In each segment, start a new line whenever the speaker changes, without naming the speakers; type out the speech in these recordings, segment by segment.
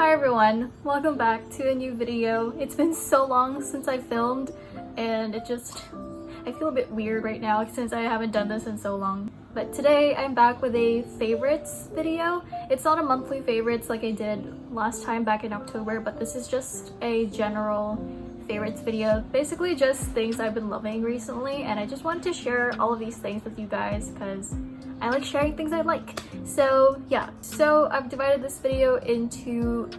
Hi everyone, welcome back to a new video. It's been so long since I filmed and I feel a bit weird right now since I haven't done this in so long. But today I'm back with a favorites video. It's not a monthly favorites like I did last time back in October, but this is just a general favorites video. Basically just things I've been loving recently, and I just wanted to share all of these things with you guys because I like sharing things I like. So yeah, so I've divided this video into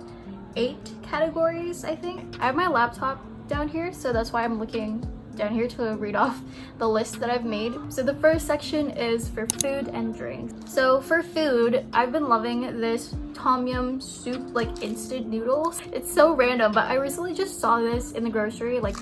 8 categories, I think. I have my laptop down here, so that's why I'm looking down here to read off the list that I've made. So the first section is for food and drinks. So for food, I've been loving this tom yum soup, like instant noodles. It's so random, but I recently just saw this in the grocery like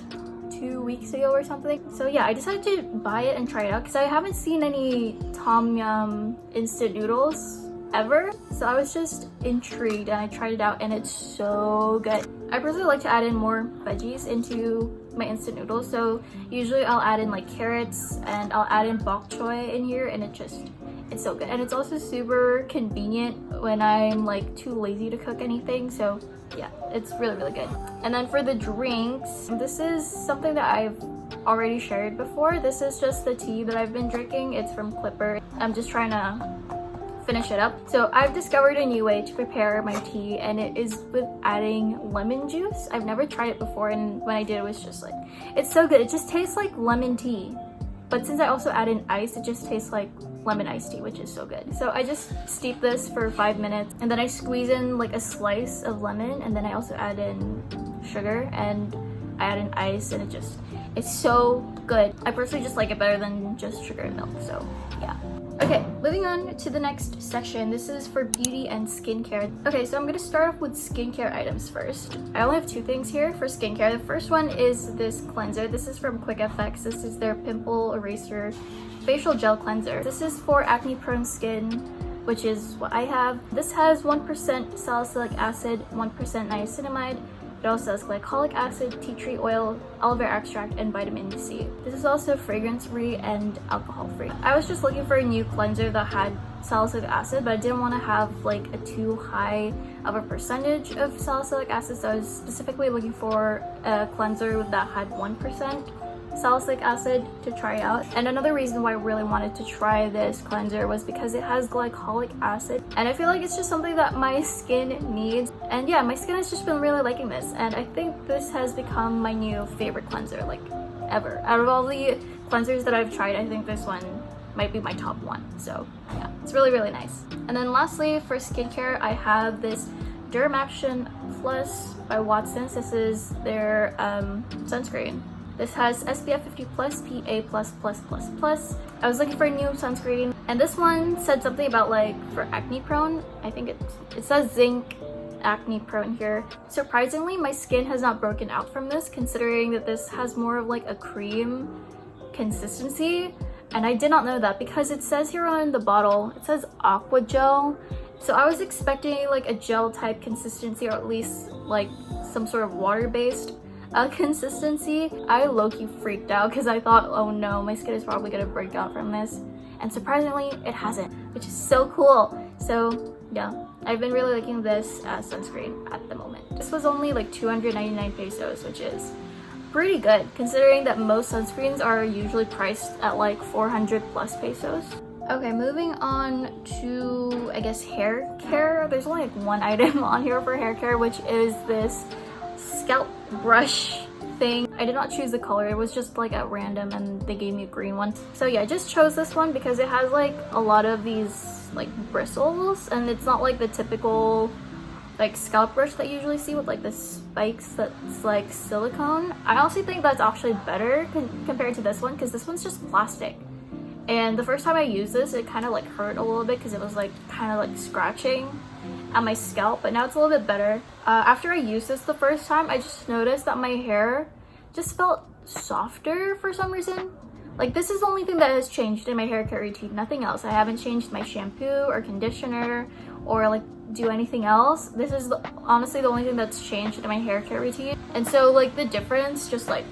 2 weeks ago or something. So yeah, I decided to buy it and try it out because I haven't seen any tom yum instant noodles ever. So I was just intrigued and I tried it out and it's so good. I personally like to add in more veggies into my instant noodles. So usually I'll add in like carrots and I'll add in bok choy in here, and it's so good. And it's also super convenient when I'm like too lazy to cook anything. So yeah, it's really good. And then for the drinks, this is something that I've already shared before. This is just the tea that I've been drinking. It's from Clipper. I'm just trying to finish it up. So I've discovered a new way to prepare my tea, and it is with adding lemon juice. I've never tried it before, and when I did, it was just like, it's so good. It just tastes like lemon tea, but since I also add in ice, it just tastes like lemon iced tea, which is so good. So I just steep this for 5 minutes, and then I squeeze in like a slice of lemon, and then I also add in sugar and I add in ice, and it's so good. I personally just like it better than just sugar and milk, so yeah. Okay, moving on to the next section. This is for beauty and skincare. Okay, so I'm gonna start off with skincare items first. I only have 2 things here for skincare. The first one is this cleanser. This is from Quick FX. This is their Pimple Eraser Facial Gel Cleanser. This is for acne-prone skin, which is what I have. This has 1% salicylic acid, 1% niacinamide. It also has glycolic acid, tea tree oil, aloe vera extract, and vitamin C. This is also fragrance-free and alcohol-free. I was just looking for a new cleanser that had salicylic acid, but I didn't want to have like a too high of a percentage of salicylic acid, so I was specifically looking for a cleanser that had 1% salicylic acid to try out. And another reason why I really wanted to try this cleanser was because it has glycolic acid, and I feel like it's just something that my skin needs. And yeah, my skin has just been really liking this, and I think this has become my new favorite cleanser, like ever. Out of all the cleansers that I've tried, I think this one might be my top one. So yeah, it's really nice. And then lastly, for skincare, I have this Dermaction Plus by Watsons. This is their sunscreen. This has SPF 50+, PA++++. I was looking for a new sunscreen, and this one said something about like for acne prone. I think it says zinc acne prone here. Surprisingly, my skin has not broken out from this, considering that this has more of like a cream consistency. And I did not know that because it says here on the bottle, it says aqua gel. So I was expecting like a gel type consistency, or at least like some sort of water-based consistency. I low-key freaked out because I thought, oh no, my skin is probably gonna break out from this, and surprisingly it hasn't, which is so cool. So yeah, I've been really liking this sunscreen at the moment. This was only like 299 pesos, which is pretty good considering that most sunscreens are usually priced at like 400+ pesos. Okay, moving on to, I guess, hair care. There's only like 1 item on here for hair care, which is this scalp brush thing. I did not choose the color, it was just like at random and they gave me a green one. So yeah, I just chose this one because it has like a lot of these like bristles, and it's not like the typical like scalp brush that you usually see with like the spikes that's like silicone. I honestly think that's actually better compared to this one, because this one's just plastic. And the first time I used this, it kind of like hurt a little bit because it was like kind of like scratching at my scalp, but now it's a little bit better. After I used this the first time, I just noticed that my hair just felt softer for some reason. Like, this is the only thing that has changed in my hair care routine, nothing else. I haven't changed my shampoo or conditioner or like do anything else. This is honestly the only thing that's changed in my hair care routine. And so like the difference just like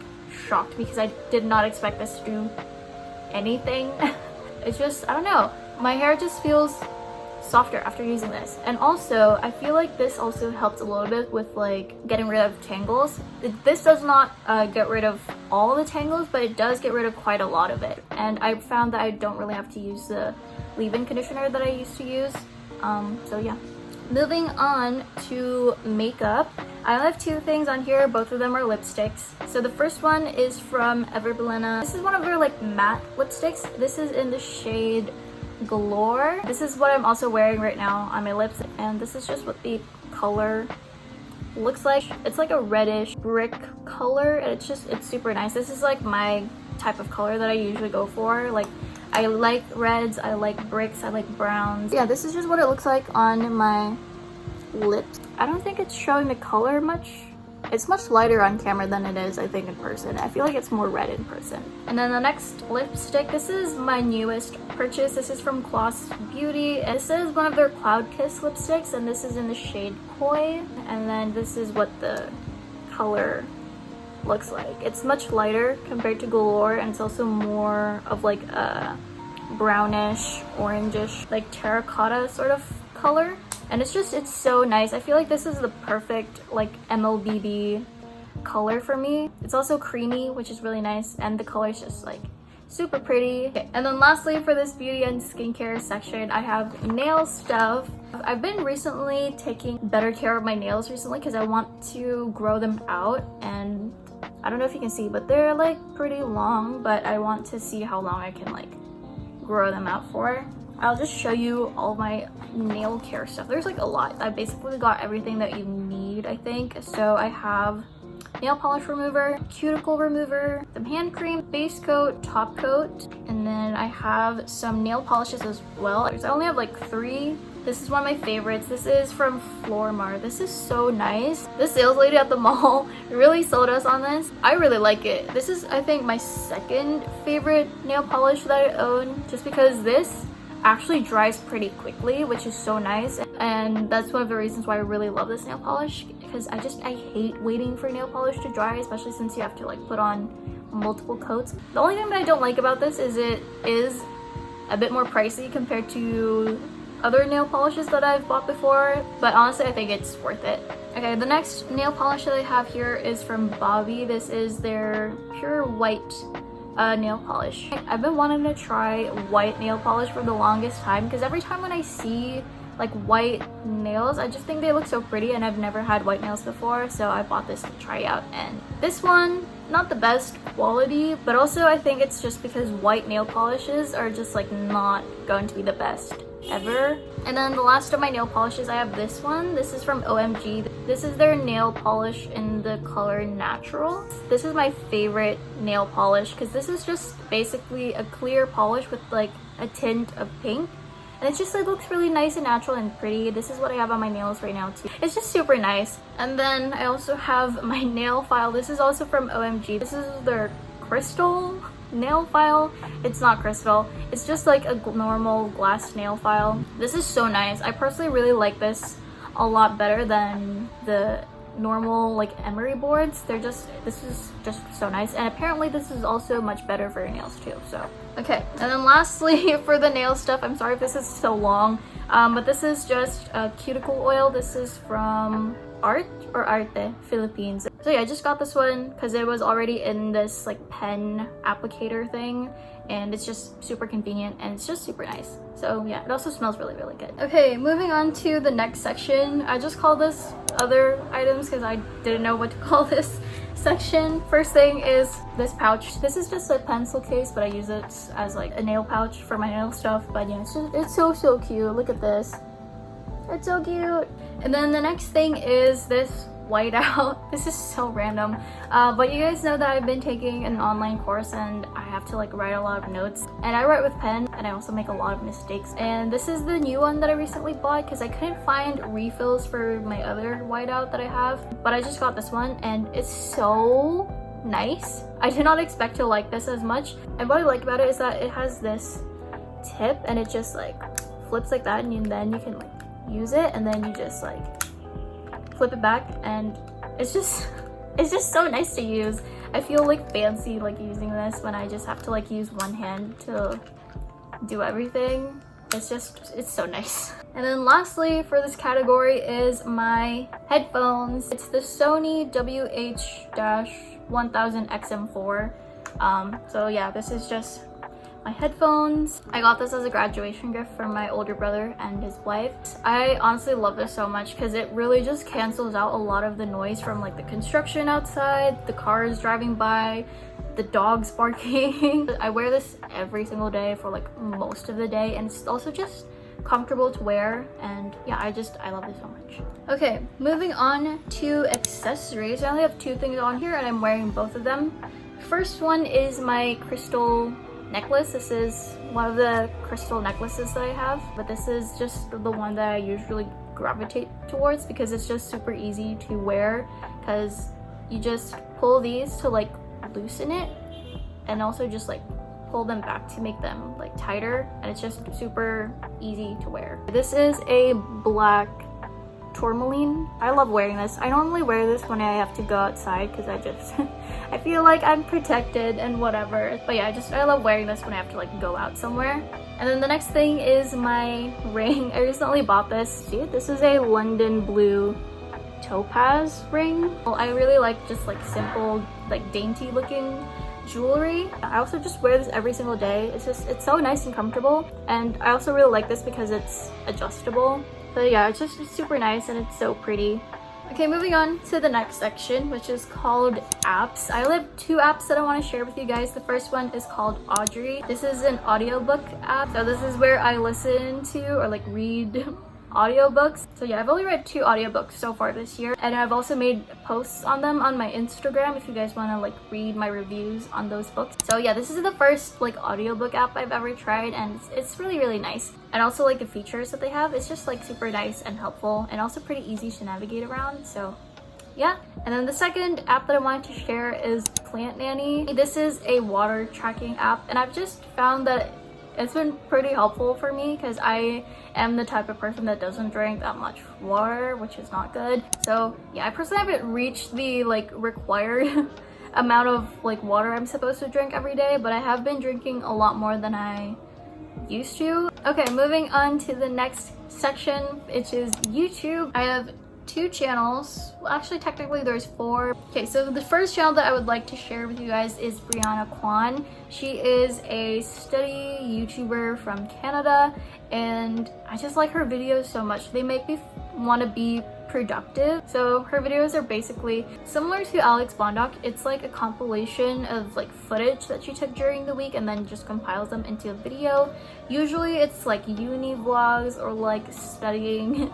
shocked me because I did not expect this to do anything. It's just, I don't know, my hair just feels softer after using this. And also, I feel like this also helps a little bit with like getting rid of tangles. This does not get rid of all the tangles, but it does get rid of quite a lot of it. And I found that I don't really have to use the leave-in conditioner that I used to use. So yeah. Moving on to makeup, I only have two things on here. Both of them are lipsticks. So the first one is from Everblena. This is one of their like matte lipsticks. This is in the shade Galore. This is what I'm also wearing right now on my lips, and this is just what the color looks like. It's like a reddish brick color, and it's super nice. This is like my type of color that I usually go for. Like, I like reds, I like bricks, I like browns. Yeah, this is just what it looks like on my lips. I don't think it's showing the color much. It's much lighter on camera than it is, I think, in person. I feel like it's more red in person. And then the next lipstick, this is my newest purchase. This is from Gloss Beauty. This is one of their Cloud Kiss lipsticks, and this is in the shade Koi. And then this is what the color looks like. It's much lighter compared to Galore, and it's also more of like a brownish, orangish, like terracotta sort of color. And it's so nice. I feel like this is the perfect like MLBB color for me. It's also creamy, which is really nice, and the color is just like super pretty. Okay. And then lastly, for this beauty and skincare section, I have nail stuff. I've been recently taking better care of my nails recently because I want to grow them out, and I don't know if you can see, but they're like pretty long, but I want to see how long I can like grow them out for. I'll just show you all my nail care stuff. There's like a lot. I basically got everything that you need, I think. So I have nail polish remover, cuticle remover, some hand cream, base coat, top coat, and then I have some nail polishes as well. I only have like 3. This is one of my favorites. This is from Flormar. This is so nice. The sales lady at the mall really sold us on this. I really like it. This is, I think, my second favorite nail polish that I own, just because this actually dries pretty quickly, which is so nice. And that's one of the reasons why I really love this nail polish, because I hate waiting for nail polish to dry, especially since you have to like put on multiple coats. The only thing that I don't like about this is it is a bit more pricey compared to other nail polishes that I've bought before, but honestly I think it's worth it. Okay, the next nail polish that I have here is from Dovey. This is their pure white nail polish. I've been wanting to try white nail polish for the longest time, because every time when I see like white nails, I just think they look so pretty, and I've never had white nails before, so I bought this to try out. And this one, not the best quality, but also I think it's just because white nail polishes are just like not going to be the best ever. And then the last of my nail polishes, I have this one. This is from OMG. This is their nail polish in the color Natural. This is my favorite nail polish because this is just basically a clear polish with like a tint of pink, and it looks really nice and natural and pretty. This is what I have on my nails right now too. It's just super nice. And then I also have my nail file. This is also from OMG. This is their crystal nail file. It's not crystal, it's just like a normal glass nail file. This is so nice. I personally really like this a lot better than the normal like emery boards. This is just so nice, and apparently this is also much better for your nails too. So okay, and then lastly for the nail stuff, I'm sorry if this is so long, but this is just cuticle oil. This is from Arte Philippines. So yeah, I just got this one because it was already in this like pen applicator thing, and it's just super convenient and it's just super nice. So yeah, it also smells really good. Okay, moving on to the next section. I just call this other items because I didn't know what to call this section. First thing is this pouch. This is just a pencil case, but I use it as like a nail pouch for my nail stuff. But yeah, it's so cute. Look at this. It's so cute. And then the next thing is this whiteout. This is so random, but you guys know that I've been taking an online course and I have to like write a lot of notes, and I write with pen and I also make a lot of mistakes. And this is the new one that I recently bought because I couldn't find refills for my other whiteout that I have, but I just got this one and it's so nice. I did not expect to like this as much, and what I like about it is that it has this tip and it just like flips like that, and then you can like use it, and then you just like flip it back, and it's just so nice to use. I feel like fancy like using this when I just have to like use one hand to do everything. it's so nice. And then lastly for this category is my headphones. It's the Sony WH-1000XM4. So yeah, this is just my headphones. I got this as a graduation gift from my older brother and his wife. I honestly love this so much because it really just cancels out a lot of the noise from like the construction outside, the cars driving by, the dogs barking. I wear this every single day for like most of the day, and it's also just comfortable to wear, and yeah, I love this so much. Okay, moving on to accessories. I only have 2 things on here and I'm wearing both of them. First one is my crystal necklace. This is one of the crystal necklaces that I have, but this is just the one that I usually gravitate towards because it's just super easy to wear, because you just pull these to like loosen it and also just like pull them back to make them like tighter, and it's just super easy to wear. This is a black tourmaline. I love wearing this. I normally wear this when I have to go outside because I feel like I'm protected and whatever, but yeah, I love wearing this when I have to like go out somewhere. And then the next thing is my ring. I recently bought this. See, this is a London blue topaz ring. Well, I really like just like simple, like dainty looking jewelry. I also just wear this every single day. It's so nice and comfortable, and I also really like this because it's adjustable. So yeah, it's super nice and it's so pretty. Okay, moving on to the next section, which is called apps. I only have 2 apps that I want to share with you guys. The first one is called Audrey. This is an audiobook app. So this is where I listen to or like read audiobooks. So yeah, I've only read 2 audiobooks so far this year, and I've also made posts on them on my Instagram if you guys want to like read my reviews on those books. So yeah, this is the first like audiobook app I've ever tried, and it's really nice. And also like the features that they have, it's just like super nice and helpful, and also pretty easy to navigate around. So yeah. And then the second app that I wanted to share is Plant Nanny. This is a water tracking app, and I've just found that it's been pretty helpful for me because I am the type of person that doesn't drink that much water, which is not good. So yeah, I personally haven't reached the like required amount of like water I'm supposed to drink every day, but I have been drinking a lot more than I used to. Okay, moving on to the next section, which is YouTube. I have 2 channels. Well, actually technically there's 4. Okay, so the first channel that I would like to share with you guys is Brianna Kwan. She is a study YouTuber from Canada, and I just like her videos so much. They make me want to be productive. So her videos are basically similar to Alex Bondoc. It's like a compilation of like footage that she took during the week and then just compiles them into a video. Usually it's like uni vlogs or like studying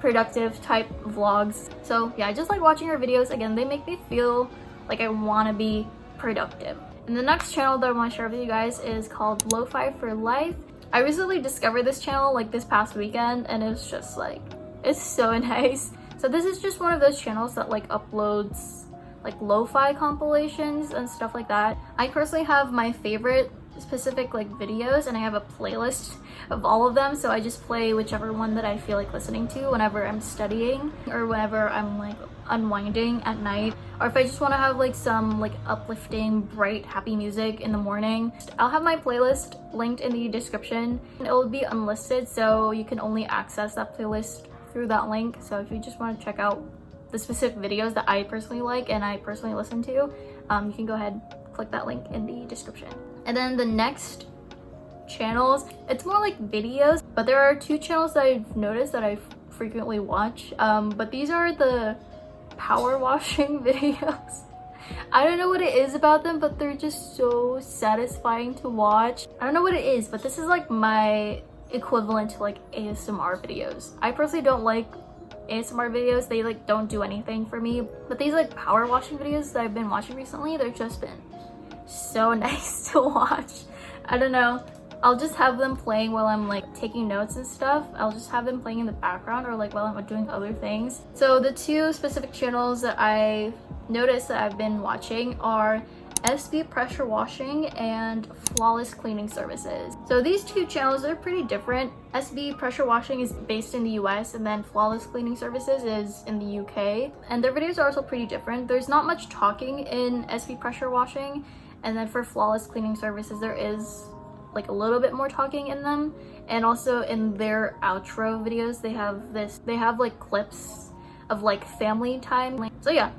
productive type vlogs. So yeah, I just like watching her videos. Again, they make me feel like I want to be productive. And the next channel that I want to share with you guys is called Lo-Fi for Life. I recently discovered this channel like this past weekend, and it's just like, it's so nice. So this is just one of those channels that like uploads like lo-fi compilations and stuff like that. I personally have my favorite specific like videos, and I have a playlist of all of them, so I just play whichever one that I feel like listening to whenever I'm studying or whenever I'm like unwinding at night, or if I just want to have like some like uplifting, bright, happy music in the morning. I'll have my playlist linked in the description. It will be unlisted, so you can only access that playlist through that link. So if you just want to check out the specific videos that I personally like and I personally listen to, you can go ahead, click that link in the description. And then the next channels, it's more like videos, but there are 2 channels that I've noticed that I frequently watch, but these are the power washing videos. I don't know what it is about them, but they're just so satisfying to watch. I don't know what it is, but this is like my equivalent to like ASMR videos. I personally don't like ASMR videos. They like don't do anything for me, but these like power washing videos that I've been watching recently, they've just been so nice to watch. I don't know, I'll just have them playing while I'm like taking notes and stuff. I'll just have them playing in the background or like while I'm doing other things. So the 2 specific channels that I noticed that I've been watching are SB Pressure Washing and Flawless Cleaning Services. So these 2 channels are pretty different. SB Pressure Washing is based in the US, and then Flawless Cleaning Services is in the UK. And their videos are also pretty different. There's not much talking in SB Pressure Washing, and then for Flawless Cleaning Services there is like a little bit more talking in them. And also in their outro videos, they have like clips of like family time. So yeah,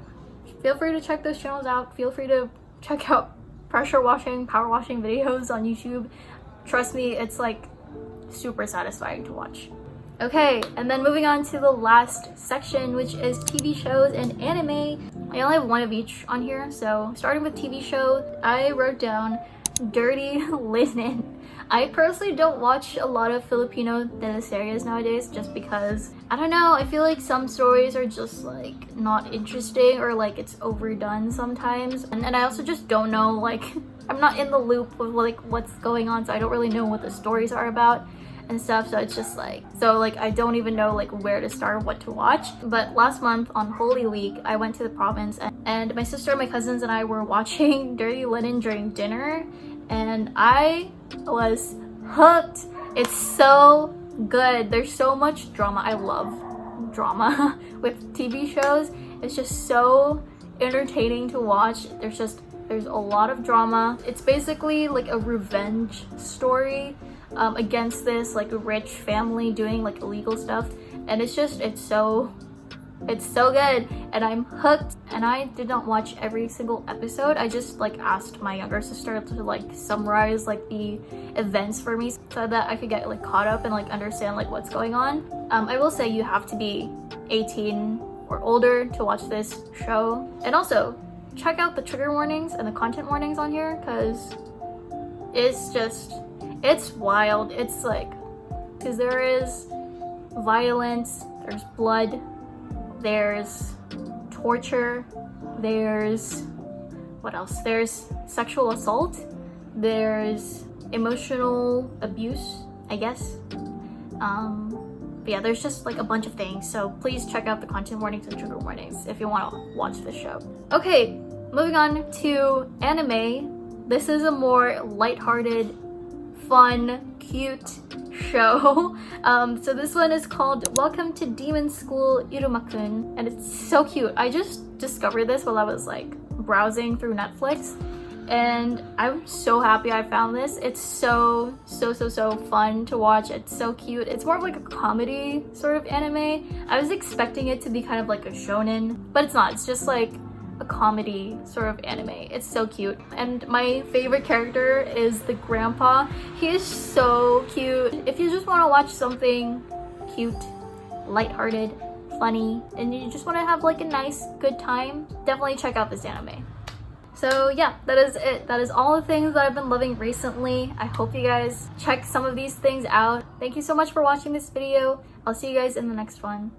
feel free to check those channels out. Feel free to check out pressure washing, power washing videos on YouTube. Trust me, it's like super satisfying to watch. Okay, and then moving on to the last section, which is TV shows and anime. I only have one of each on here, so starting with TV show, I wrote down Dirty Linen. I personally don't watch a lot of Filipino teleseries nowadays just because, I don't know, I feel like some stories are just like not interesting or like it's overdone sometimes. And I also just don't know, like, I'm not in the loop with like what's going on, so I don't really know what the stories are about and stuff. So it's just like, I don't even know like where to start, what to watch. But last month on Holy Week, I went to the province and my sister, my cousins, and I were watching Dirty Linen during dinner, and I was hooked. It's so good. There's so much drama. I love drama with TV shows. It's just so entertaining to watch. There's a lot of drama. It's basically like a revenge story against this like rich family doing like illegal stuff, and it's so good, and I'm hooked. And I did not watch every single episode. I just like asked my younger sister to like summarize like the events for me so that I could get like caught up and like understand like what's going on. I will say you have to be 18 or older to watch this show, and also check out the trigger warnings and the content warnings on here, because it's wild. It's like, because there is violence, there's blood, there's torture, there's what else? There's sexual assault, there's emotional abuse, I guess. But yeah, there's just like a bunch of things. So please check out the content warnings and trigger warnings if you want to watch this show. Okay, moving on to anime. This is a more lighthearted, fun, cute show. So this one is called Welcome to Demon School Irumakun, and it's so cute. I just discovered this while I was like browsing through Netflix, and I'm so happy I found this. It's so fun to watch. It's so cute. It's more of like a comedy sort of anime. I was expecting it to be kind of like a shonen, but it's not. It's just like a comedy sort of anime. It's so cute. And my favorite character is the grandpa. He is so cute. If you just want to watch something cute, lighthearted, funny, and you just want to have like a nice good time, definitely check out this anime. So yeah, that is it. That is all the things that I've been loving recently. I hope you guys check some of these things out. Thank you so much for watching this video. I'll see you guys in the next one.